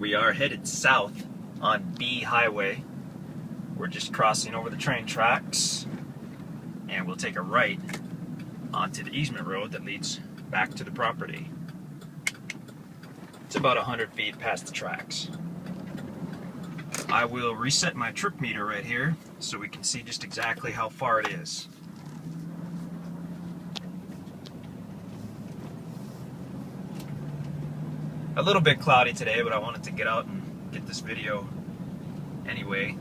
We are headed south on B Highway. We're just crossing over the train tracks, and we'll take a right onto the easement road that leads back to the property. It's about 100 feet past the tracks. I will reset my trip meter right here so we can see just exactly how far it is. A little bit cloudy today, but I wanted to get out and get this video anyway.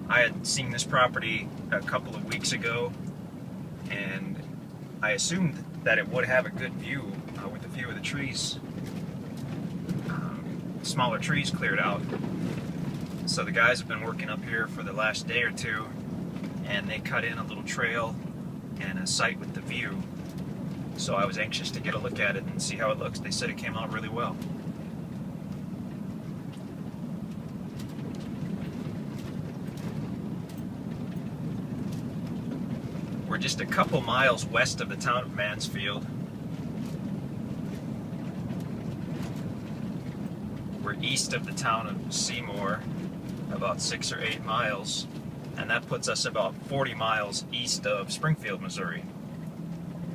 I had seen this property a couple of weeks ago, and I assumed that it would have a good view with a few of the trees, smaller trees cleared out. So the guys have been working up here for the last day or two, and they cut in a little trail and a site with the view. So I was anxious to get a look at it and see how it looks. They said it came out really well. We're just a couple miles west of the town of Mansfield. We're east of the town of Seymour, about 6 or 8 miles, and that puts us about 40 miles east of Springfield, Missouri.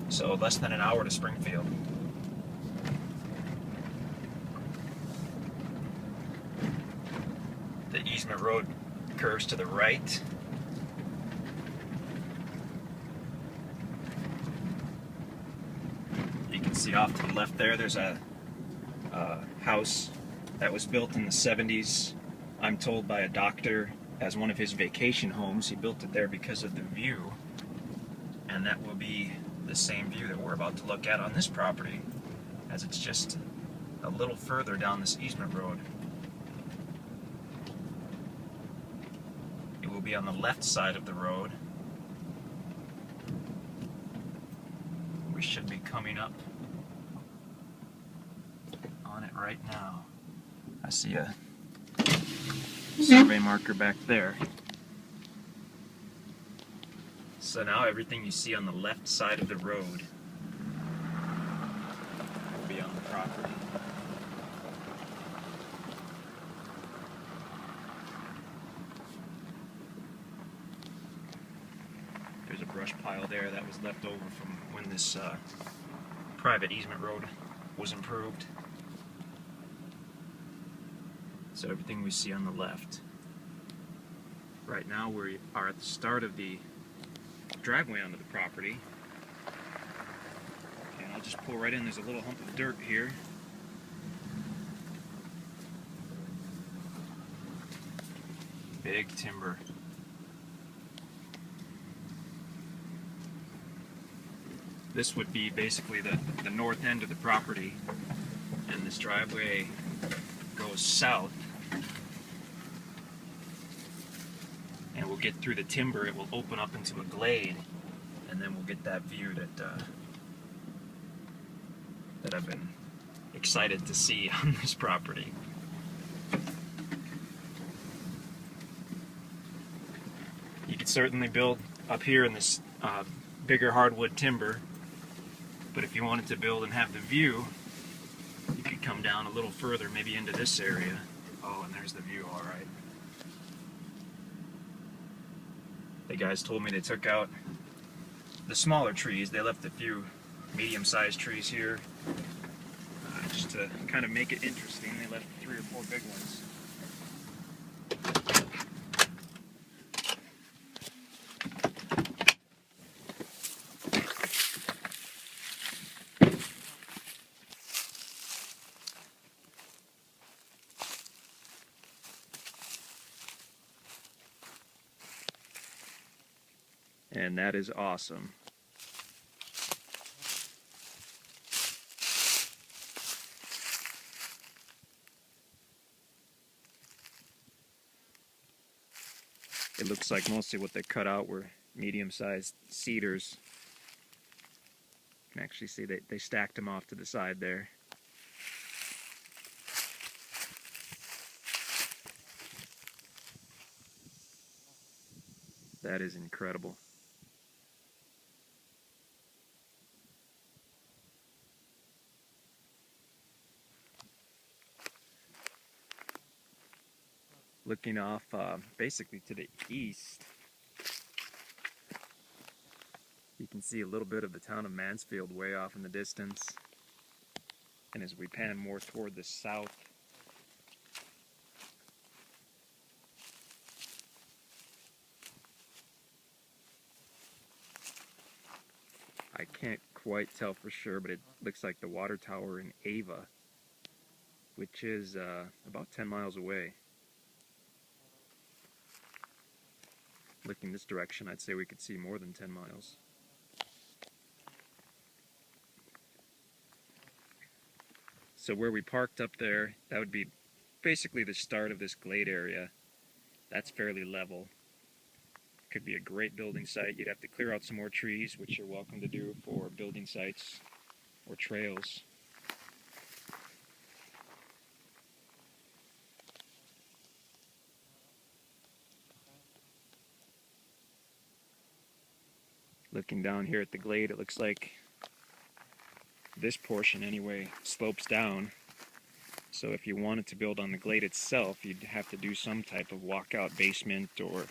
So less than an hour to Springfield. The easement road curves to the right. You can see off to the left there, there's a house that was built in the 70s, I'm told by a doctor, as one of his vacation homes. He built it there because of the view, and that will be the same view that we're about to look at on this property, as it's just a little further down this easement road. It will be on the left side of the road. We should be coming up on it right now. I see a survey marker back there. So now everything you see on the left side of the road will be on the property. There's a brush pile there that was left over from when this private easement road was improved. So everything we see on the left. Right now we are at the start of the driveway onto the property, and I'll just pull right in. There's a little hump of dirt here. Big timber. This would be basically the north end of the property, and this driveway goes south, and we'll get through the timber. It will open up into a glade, and then we'll get that view that I've been excited to see on this property. You could certainly build up here in this bigger hardwood timber, but if you wanted to build and have the view, you could come down a little further, maybe into this area. Oh, and there's the view, all right. The guys told me they took out the smaller trees. They left a few medium-sized trees here, just to kind of make it interesting. They left 3 or 4 big ones. And that is awesome. It looks like mostly what they cut out were medium-sized cedars. You can actually see they stacked them off to the side there. That is incredible. Looking off basically to the east, you can see a little bit of the town of Mansfield way off in the distance. And as we pan more toward the south, I can't quite tell for sure, but it looks like the water tower in Ava, which is about 10 miles away. Looking this direction, I'd say we could see more than 10 miles. So where we parked up there, that would be basically the start of this glade area. That's fairly level. Could be a great building site. You'd have to clear out some more trees, which you're welcome to do for building sites or trails. Looking down here at the glade, it looks like this portion anyway slopes down. So if you wanted to build on the glade itself, you'd have to do some type of walkout basement or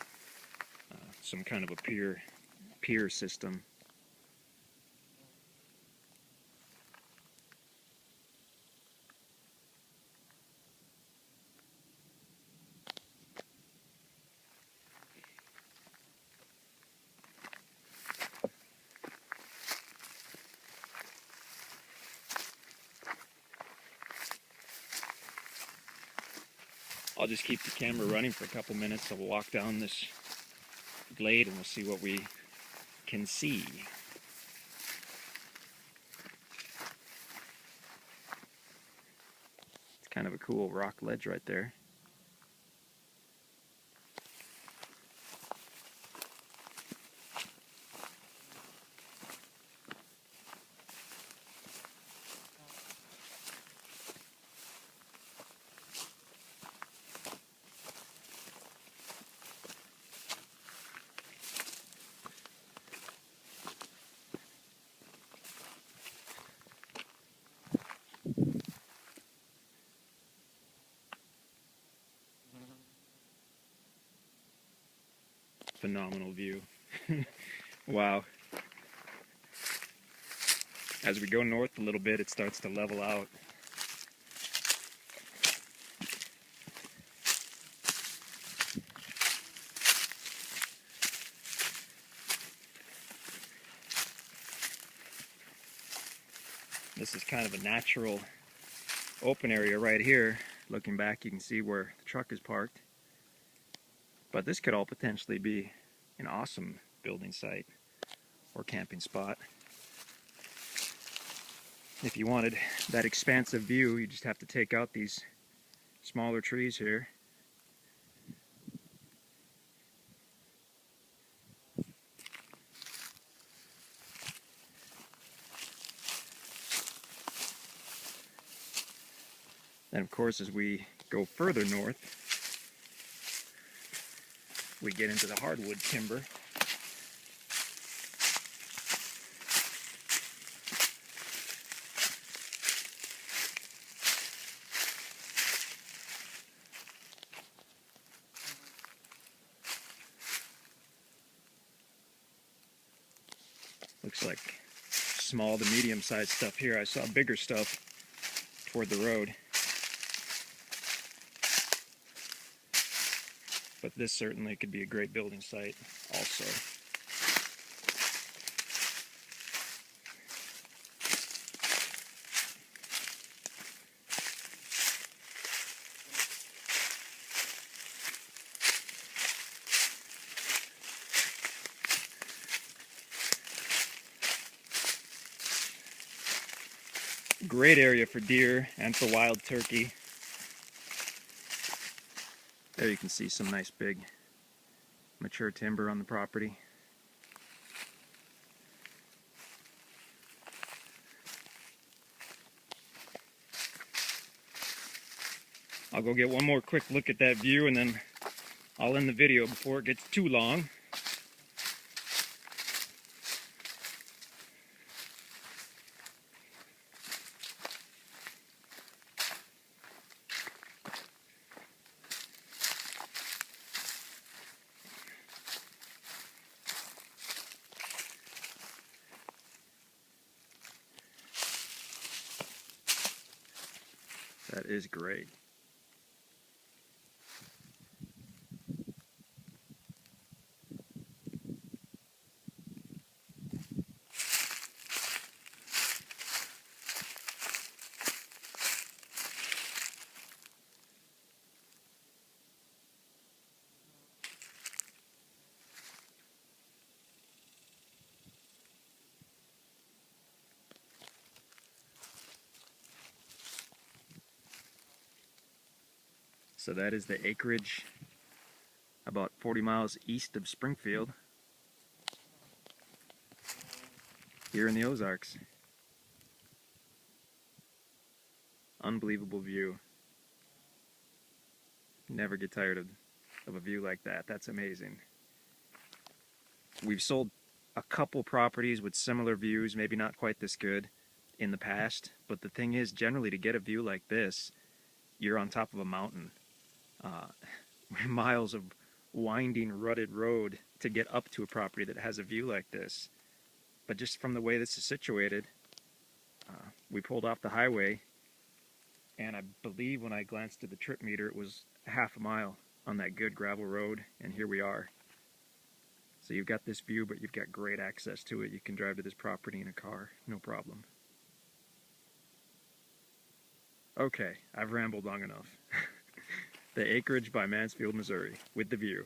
some kind of a pier system. I'll just keep the camera running for a couple minutes. I'll walk down this glade and we'll see what we can see. It's kind of a cool rock ledge right there. Phenomenal view. Wow. As we go north a little bit, it starts to level out. This is kind of a natural open area right here. Looking back, you can see where the truck is parked. But this could all potentially be an awesome building site or camping spot. If you wanted that expansive view, you just have to take out these smaller trees here. And of course, as we go further north, we get into the hardwood timber. Looks like small to medium-sized stuff here. I saw bigger stuff toward the road. But this certainly could be a great building site also. Great area for deer and for wild turkey. There you can see some nice big mature timber on the property. I'll go get one more quick look at that view and then I'll end the video before it gets too long. That is great. So that is the acreage about 40 miles east of Springfield, here in the Ozarks. Unbelievable view. Never get tired of a view like that. That's amazing. We've sold a couple properties with similar views, maybe not quite this good, in the past, but the thing is, generally to get a view like this, you're on top of a mountain. Miles of winding, rutted road to get up to a property that has a view like this. But just from the way this is situated, we pulled off the highway, and I believe when I glanced at the trip meter, it was half a mile on that good gravel road, and here we are. So you've got this view, but you've got great access to it. You can drive to this property in a car, no problem. Okay, I've rambled long enough. The Acreage by Mansfield, Missouri, with the view.